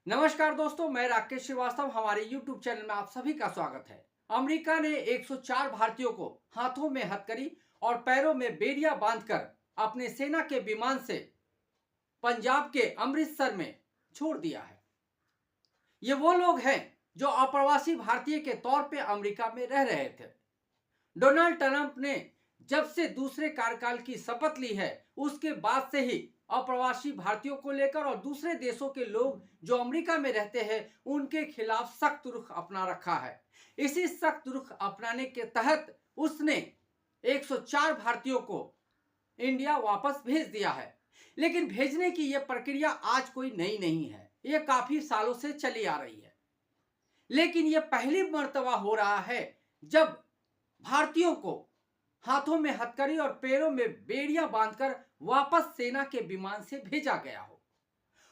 नमस्कार दोस्तों, मैं राकेश श्रीवास्तव। हमारे YouTube चैनल में आप सभी का स्वागत है। अमेरिका ने 104 भारतीयों को हाथों में हथकड़ी और पैरों में बेड़ियां बांधकर अपने सेना के विमान से पंजाब के अमृतसर में छोड़ दिया है। ये वो लोग हैं जो अप्रवासी भारतीय के तौर पे अमेरिका में रह रहे थे। डोनाल्ड ट्रंप ने जब से दूसरे कार्यकाल की शपथ ली है, उसके बाद से ही अप्रवासी भारतीयों को लेकर और दूसरे देशों के लोग जो अमेरिका में रहते हैं उनके खिलाफ सख्त रुख अपना रखा है। इसी सख्त रुख अपनाने के तहत उसने 104 भारतीयों को इंडिया वापस भेज दिया है। लेकिन भेजने की यह प्रक्रिया आज कोई नई नहीं है, यह काफी सालों से चली आ रही है। लेकिन यह पहली मर्तबा हो रहा है जब भारतीयों को हाथों में हथकड़ी और पैरों में बेड़ियां बांधकर वापस सेना के विमान से भेजा गया हो।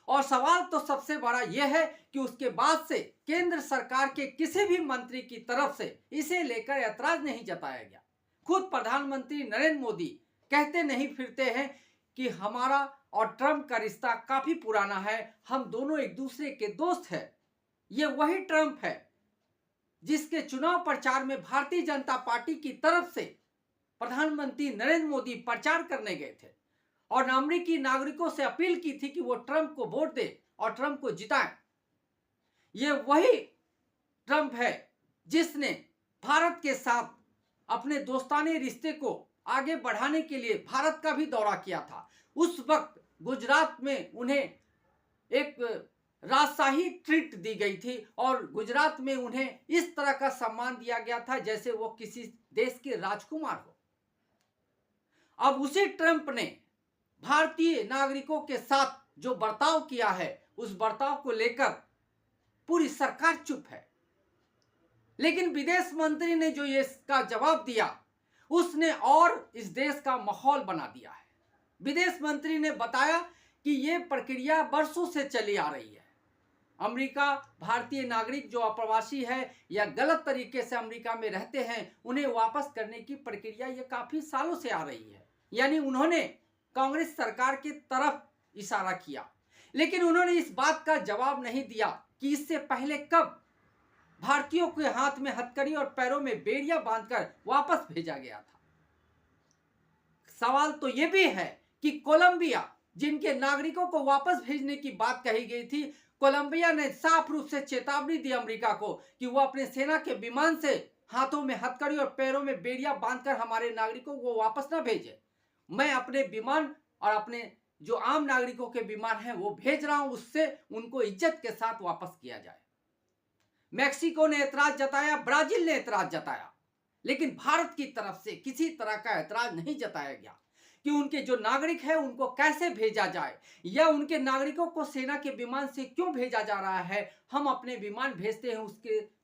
और सवाल तो सबसे बड़ा यह है कि उसके बाद से केंद्र सरकार के किसी भी मंत्री की तरफ से इसे लेकर ऐतराज नहीं जताया गया। खुद प्रधानमंत्री नरेंद्र मोदी कहते नहीं फिरते हैं कि हमारा और ट्रंप का रिश्ता काफी पुराना है, हम दोनों एक दूसरे के दोस्त हैं। ये वही ट्रंप है जिसके चुनाव प्रचार में भारतीय जनता पार्टी की तरफ से प्रधानमंत्री नरेंद्र मोदी प्रचार करने गए थे और अमेरिकी नागरिकों से अपील की थी कि वो ट्रंप को वोट दे और ट्रंप को जिताएं। ये वही ट्रंप है जिसने भारत के साथ अपने दोस्ताने रिश्ते को आगे बढ़ाने के लिए भारत का भी दौरा किया था। उस वक्त गुजरात में उन्हें एक राजशाही ट्रीट दी गई थी और गुजरात में उन्हें इस तरह का सम्मान दिया गया था जैसे वो किसी देश के राजकुमार हो। अब उसी ट्रंप ने भारतीय नागरिकों के साथ जो बर्ताव किया है, उस बर्ताव को लेकर पूरी सरकार चुप है। लेकिन विदेश मंत्री ने जो इसका जवाब दिया, उसने और इस देश का माहौल बना दिया है। विदेश मंत्री ने बताया कि यह प्रक्रिया वर्षों से चली आ रही है। अमेरिका भारतीय नागरिक जो अप्रवासी है या गलत तरीके से अमेरिका में रहते हैं, उन्हें वापस करने की प्रक्रिया ये काफी सालों से आ रही है। यानी उन्होंने कांग्रेस सरकार की तरफ इशारा किया, लेकिन उन्होंने इस बात का जवाब नहीं दिया कि इससे पहले कब भारतीयों के हाथ में हथकड़ी और पैरों में बेड़ियां बांधकर वापस भेजा गया था। सवाल तो यह भी है कि कोलंबिया, जिनके नागरिकों को वापस भेजने की बात कही गई थी, कोलंबिया ने साफ रूप से चेतावनी दी अमेरिका को कि वो अपने सेना के विमान से हाथों में हथकड़ी और पैरों में बेड़ियां बांधकर हमारे नागरिकों को वापस ना भेजे। मैं अपने विमान और अपने जो आम नागरिकों के विमान हैं वो भेज रहा हूं, उससे उनको इज्जत के साथ वापस किया जाए। मैक्सिको ने ऐतराज जताया, ब्राजील ने ऐतराज जताया, लेकिन भारत की तरफ से किसी तरह का ऐतराज नहीं जताया गया कि उनके जो नागरिक हैं उनको कैसे भेजा जाए या उनके नागरिकों को सेना के विमान से क्यों भेजा जा रहा है। हम अपने विमान भेजते हैं,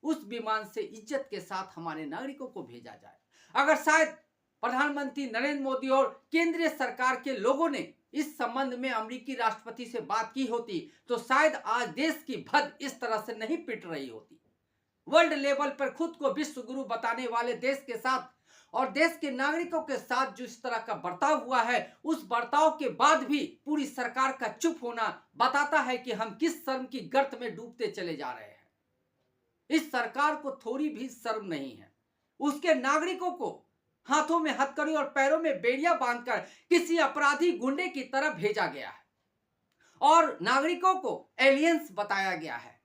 उस विमान से इज्जत के साथ हमारे नागरिकों को भेजा जाए। अगर शायद प्रधानमंत्री नरेंद्र मोदी और केंद्रीय सरकार के लोगों ने इस संबंध में अमेरिकी राष्ट्रपति से बात की होती तो शायद आज देश की भद इस तरह से नहीं पिट रही होती। वर्ल्ड लेवल पर खुद को विश्व गुरु बताने वाले देश के साथ और देश के नागरिकों के साथ जो इस तरह का बर्ताव हुआ है, उस बर्ताव के बाद भी पूरी सरकार का चुप होना बताता है कि हम किस शर्म की गर्त में डूबते चले जा रहे हैं। इस सरकार को थोड़ी भी शर्म नहीं है। उसके नागरिकों को हाथों में हथकड़ी और पैरों में बेड़ियां बांधकर किसी अपराधी गुंडे की तरह भेजा गया है और नागरिकों को एलियंस बताया गया है।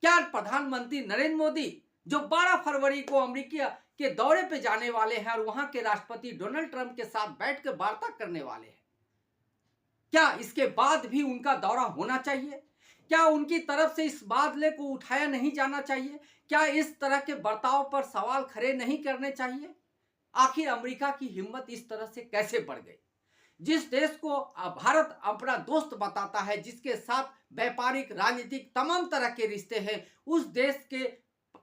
क्या प्रधानमंत्री नरेंद्र मोदी जो 12 फरवरी को अमेरिका के दौरे पे जाने वाले हैं और वहां के राष्ट्रपति डोनाल्ड ट्रंप के साथ बैठकर वार्ता करने वाले हैं, क्या इसके बाद भी उनका दौरा होना चाहिए? क्या उनकी तरफ से इस बादले को उठाया नहीं जाना चाहिए? क्या इस तरह के बर्ताव पर सवाल खड़े नहीं करने चाहिए? आखिर अमेरिका की हिम्मत इस तरह से कैसे बढ़ गई? जिस देश को भारत अपना दोस्त बताता है, जिसके साथ व्यापारिक राजनीतिक तमाम तरह के रिश्ते हैं, उस देश के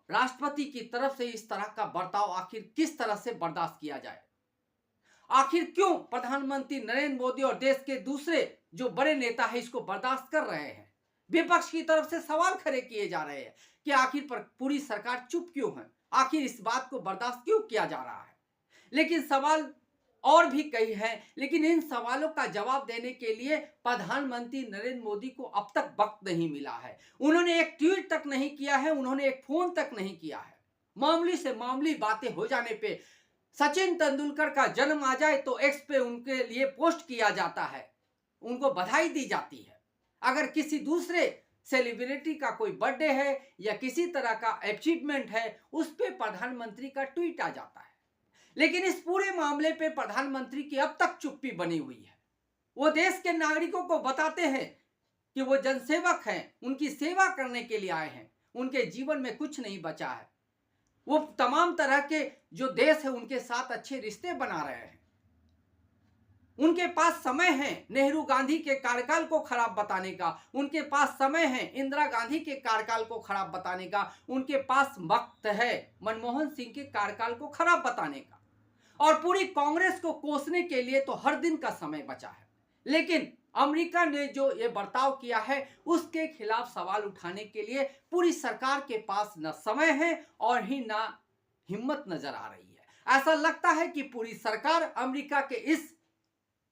राष्ट्रपति की तरफ से इस तरह का बर्ताव आखिर किस तरह से बर्दाश्त किया जाए? आखिर क्यों प्रधानमंत्री नरेंद्र मोदी और देश के दूसरे जो बड़े नेता हैं इसको बर्दाश्त कर रहे हैं? विपक्ष की तरफ से सवाल खड़े किए जा रहे हैं कि आखिर पर पूरी सरकार चुप क्यों है, आखिर इस बात को बर्दाश्त क्यों किया जा रहा है? लेकिन सवाल और भी कई हैं, लेकिन इन सवालों का जवाब देने के लिए प्रधानमंत्री नरेंद्र मोदी को अब तक वक्त नहीं मिला है। उन्होंने एक ट्वीट तक नहीं किया है, उन्होंने एक फोन तक नहीं किया है। मामूली से मामूली बातें हो जाने पे, सचिन तेंदुलकर का जन्म आ जाए तो एक्स पे उनके लिए पोस्ट किया जाता है, उनको बधाई दी जाती है। अगर किसी दूसरे सेलिब्रिटी का कोई बर्थडे है या किसी तरह का अचीवमेंट है, उस पे प्रधानमंत्री का ट्वीट आ जाता है। लेकिन इस पूरे मामले पे प्रधानमंत्री की अब तक चुप्पी बनी हुई है। वो देश के नागरिकों को बताते हैं कि वो जनसेवक हैं, उनकी सेवा करने के लिए आए हैं, उनके जीवन में कुछ नहीं बचा है। वो तमाम तरह के जो देश है उनके साथ अच्छे रिश्ते बना रहे हैं। उनके पास समय है नेहरू गांधी के कार्यकाल को खराब बताने का, उनके पास समय है इंदिरा गांधी के कार्यकाल को खराब बताने का, उनके पास वक्त है मनमोहन सिंह के कार्यकाल को खराब बताने का, और पूरी कांग्रेस को कोसने के लिए तो हर दिन का समय बचा है। लेकिन अमेरिका ने जो ये बर्ताव किया है उसके खिलाफ सवाल उठाने के लिए पूरी सरकार के पास न समय है और ही ना हिम्मत नजर आ रही है। ऐसा लगता है कि पूरी सरकार अमेरिका के इस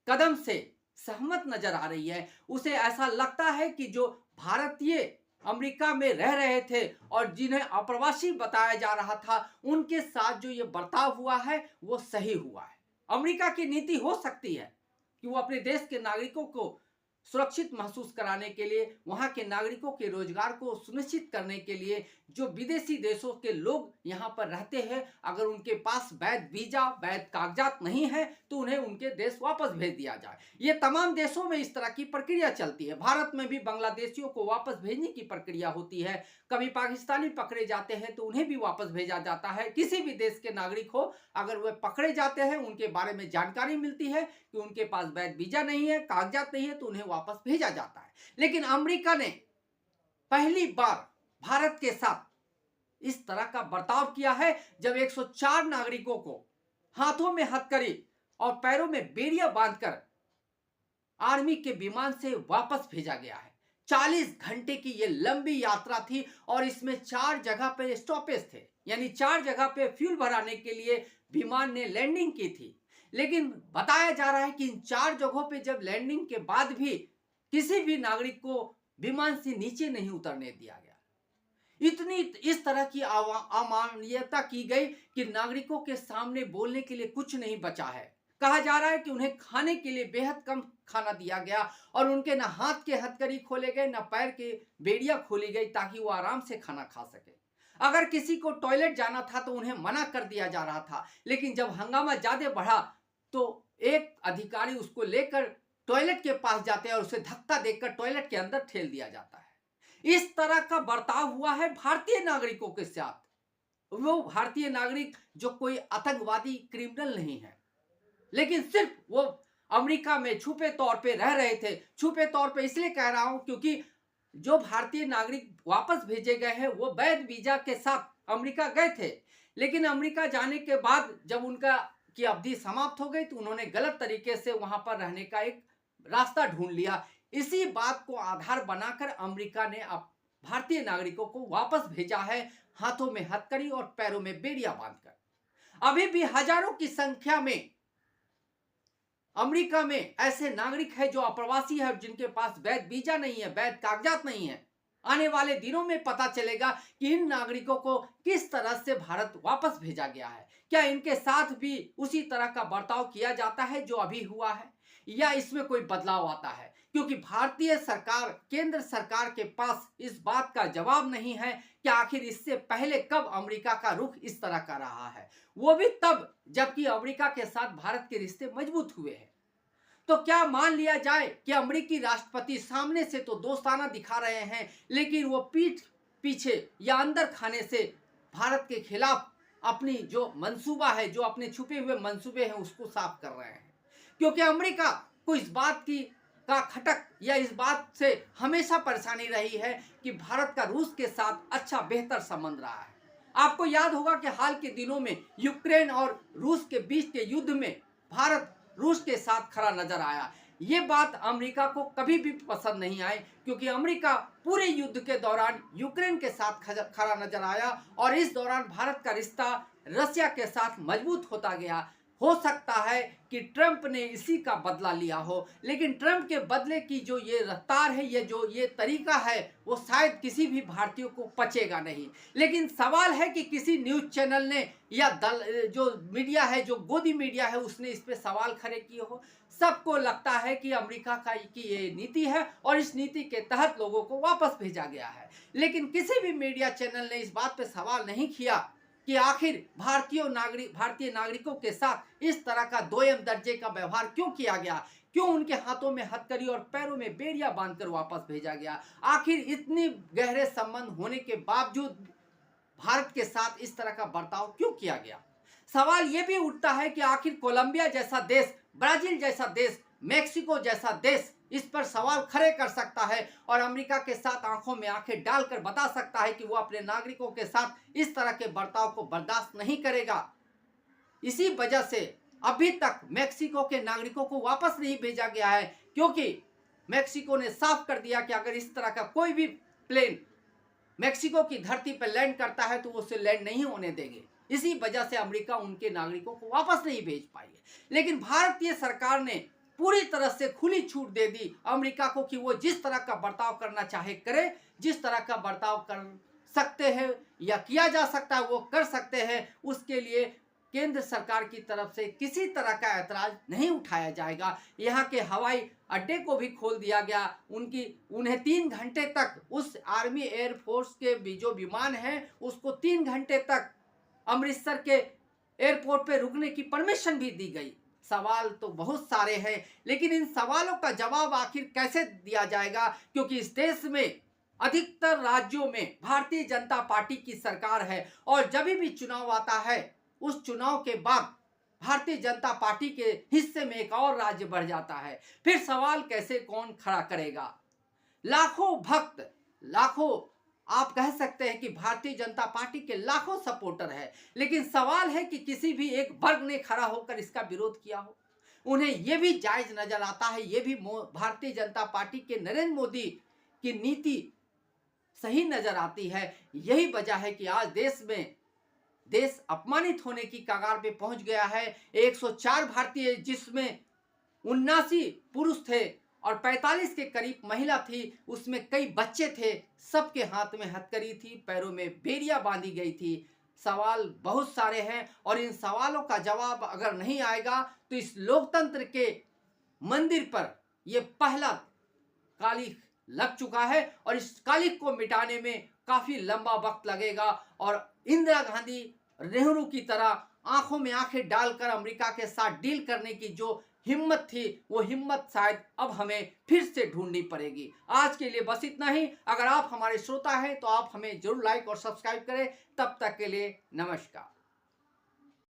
कदम से सहमत नजर आ रही है। उसे ऐसा लगता है कि जो भारतीय अमेरिका में रह रहे थे और जिन्हें अप्रवासी बताया जा रहा था, उनके साथ जो ये बर्ताव हुआ है वो सही हुआ है। अमेरिका की नीति हो सकती है कि वो अपने देश के नागरिकों को सुरक्षित महसूस कराने के लिए, वहां के नागरिकों के रोजगार को सुनिश्चित करने के लिए, जो विदेशी देशों के लोग यहां पर रहते हैं, अगर उनके पास वैध वीजा, वैध कागजात नहीं है तो उन्हें उनके देश वापस भेज दिया जाए। ये तमाम देशों में इस तरह की प्रक्रिया चलती है। भारत में भी बांग्लादेशियों को वापस भेजने की प्रक्रिया होती है। कभी पाकिस्तानी पकड़े जाते हैं तो उन्हें भी वापस भेजा जाता है। किसी भी देश के नागरिक हो, अगर वे पकड़े जाते हैं, उनके बारे में जानकारी मिलती है कि उनके पास वैध वीजा नहीं है, कागजात नहीं है, तो उन्हें वापस भेजा जाता है। लेकिन अमेरिका ने पहली बार भारत के साथ इस तरह का बर्ताव किया है जब 104 नागरिकों को हाथों में हथकड़ी और पैरों में बेड़ियां बांधकर आर्मी के विमान से वापस भेजा गया है। 40 घंटे की यह लंबी यात्रा थी और इसमें 4 जगह पे स्टॉपेज थे, यानी 4 जगह पे फ्यूल भराने के लिए विमान ने लैंडिंग की थी। लेकिन बताया जा रहा है कि इन 4 जगहों पे जब लैंडिंग के बाद भी किसी भी नागरिक को विमान से नीचे नहीं उतरने दिया गया। इतनी इस तरह की अमानवीयता की गई कि नागरिकों के सामने बोलने के लिए कुछ नहीं बचा है। कहा जा रहा है कि उन्हें खाने के लिए बेहद कम खाना दिया गया और उनके न हाथ के हथकड़ी खोले गए, न पैर के बेड़ियां खोली गई ताकि वो आराम से खाना खा सके। अगर किसी को टॉयलेट जाना था तो उन्हें मना कर दिया जा रहा था, लेकिन जब हंगामा ज्यादा बढ़ा तो एक अधिकारी उसको लेकर टॉयलेट के पास जाते हैं और उसे धक्का देकर टॉयलेट के अंदर ठेल दिया जाता है। इस तरह का बर्ताव हुआ है भारतीय नागरिकों के साथ। वो भारतीय नागरिक जो कोई आतंकवादी क्रिमिनल नहीं है, लेकिन सिर्फ वो अमेरिका में छुपे तौर पे रह रहे थे। छुपे तौर पे इसलिए कह रहा हूं क्योंकि जो भारतीय नागरिक वापस भेजे गए हैं वो वैध वीजा के साथ अमेरिका गए थे, लेकिन अमेरिका जाने के बाद जब उनका की अवधि समाप्त हो गई तो उन्होंने गलत तरीके से वहां पर रहने का एक रास्ता ढूंढ लिया। इसी बात को आधार बनाकर अमेरिका ने अब भारतीय नागरिकों को वापस भेजा है, हाथों में हथकड़ी और पैरों में बेड़ियां बांधकर। अभी भी हजारों की संख्या में अमेरिका में ऐसे नागरिक हैं जो अप्रवासी है, जिनके पास वैध वीजा नहीं है, वैध कागजात नहीं है। आने वाले दिनों में पता चलेगा कि इन नागरिकों को किस तरह से भारत वापस भेजा गया है। क्या इनके साथ भी उसी तरह का बर्ताव किया जाता है जो अभी हुआ है, या इसमें कोई बदलाव आता है? क्योंकि भारतीय सरकार, केंद्र सरकार के पास इस बात का जवाब नहीं है कि आखिर इससे पहले कब अमेरिका का रुख इस तरह का रहा है, वो भी तब जबकि अमेरिका के साथ भारत के रिश्ते मजबूत हुए हैं। तो क्या मान लिया जाए कि अमेरिकी राष्ट्रपति सामने से तो दोस्ताना दिखा रहे हैं, लेकिन वो पीठ पीछे या अंदर खाने से भारत के खिलाफ अपनी जो मंसूबा है, जो अपने छुपे हुए मंसूबे हैं, उसको साफ कर रहे हैं? क्योंकि अमेरिका को इस बात की का खटक या इस बात से हमेशा परेशानी रही है कि भारत का रूस के साथ अच्छा बेहतर संबंध रहा है। आपको याद होगा कि हाल के दिनों में यूक्रेन और रूस के बीच के युद्ध में भारत रूस के साथ खड़ा नजर आया। ये बात अमेरिका को कभी भी पसंद नहीं आई, क्योंकि अमेरिका पूरे युद्ध के दौरान यूक्रेन के साथ खड़ा नजर आया और इस दौरान भारत का रिश्ता रसिया के साथ मजबूत होता गया। हो सकता है कि ट्रंप ने इसी का बदला लिया हो, लेकिन ट्रंप के बदले की जो ये रफ्तार है, ये जो ये तरीका है, वो शायद किसी भी भारतीय को पचेगा नहीं। लेकिन सवाल है कि किसी न्यूज़ चैनल ने या दल जो मीडिया है, जो गोदी मीडिया है, उसने इस पे सवाल खड़े किए हो। सबको लगता है कि अमेरिका की ये नीति है और इस नीति के तहत लोगों को वापस भेजा गया है। लेकिन किसी भी मीडिया चैनल ने इस बात पे सवाल नहीं किया कि आखिर भारतीय नागरिकों के साथ इस तरह का दोयम दर्जे का व्यवहार क्यों किया गया, क्यों उनके हाथों में हथकड़ी और पैरों में बेड़ियां बांधकर वापस भेजा गया। आखिर इतनी गहरे संबंध होने के बावजूद भारत के साथ इस तरह का बर्ताव क्यों किया गया। सवाल यह भी उठता है कि आखिर कोलंबिया जैसा देश, ब्राजील जैसा देश, मेक्सिको जैसा देश इस पर सवाल खड़े कर सकता है और अमेरिका के साथ आंखों में आंखें डालकर बता सकता है कि वो अपने नागरिकों के साथ इस तरह के बर्ताव को बर्दाश्त नहीं करेगा। इसी वजह से अभी तक मेक्सिको के नागरिकों को वापस नहीं भेजा गया है, क्योंकि मेक्सिको ने साफ कर दिया कि अगर इस तरह का कोई भी प्लेन मेक्सिको की धरती पर लैंड करता है तो वो उसे लैंड नहीं होने देंगे। इसी वजह से अमेरिका उनके नागरिकों को वापस नहीं भेज पाई है। लेकिन भारतीय सरकार ने पूरी तरह से खुली छूट दे दी अमेरिका को कि वो जिस तरह का बर्ताव करना चाहे करे, जिस तरह का बर्ताव कर सकते हैं या किया जा सकता है वो कर सकते हैं। उसके लिए केंद्र सरकार की तरफ से किसी तरह का ऐतराज नहीं उठाया जाएगा। यहाँ के हवाई अड्डे को भी खोल दिया गया। उन्हें 3 घंटे तक उस आर्मी एयरफोर्स के जो विमान हैं उसको 3 घंटे तक अमृतसर के एयरपोर्ट पे रुकने की परमिशन भी दी गई। सवाल तो बहुत सारे हैं, लेकिन इन सवालों का जवाब आखिर कैसे दिया जाएगा, क्योंकि इस देश में अधिकतर राज्यों में भारतीय जनता पार्टी की सरकार है और जब भी चुनाव आता है उस चुनाव के बाद भारतीय जनता पार्टी के हिस्से में एक और राज्य बढ़ जाता है। फिर सवाल कैसे कौन खड़ा करेगा। लाखों भक्त, लाखों आप कह सकते हैं कि भारतीय जनता पार्टी के लाखों सपोर्टर है, लेकिन सवाल है कि किसी भी एक वर्ग ने खड़ा होकर इसका विरोध किया हो। उन्हें यह भी जायज नजर आता है, यह भी भारतीय जनता पार्टी के नरेंद्र मोदी की नीति सही नजर आती है। यही वजह है कि आज देश अपमानित होने की कगार पे पहुंच गया है। 104 भारतीय, जिसमें 79 पुरुष थे और 45 के करीब महिला थी, उसमें कई बच्चे थे, सबके हाथ में हथकड़ी थी, पैरों में बेड़ियां बांधी गई थी। सवाल बहुत सारे हैं और इन सवालों का जवाब अगर नहीं आएगा तो इस लोकतंत्र के मंदिर पर यह पहला कालिख लग चुका है और इस कालिख को मिटाने में काफी लंबा वक्त लगेगा। और इंदिरा गांधी, नेहरू की तरह आंखों में आंखें डालकर अमेरिका के साथ डील करने की जो हिम्मत थी, वो हिम्मत शायद अब हमें फिर से ढूंढनी पड़ेगी। आज के लिए बस इतना ही। अगर आप हमारे श्रोता हैं तो आप हमें जरूर लाइक और सब्सक्राइब करें। तब तक के लिए नमस्कार।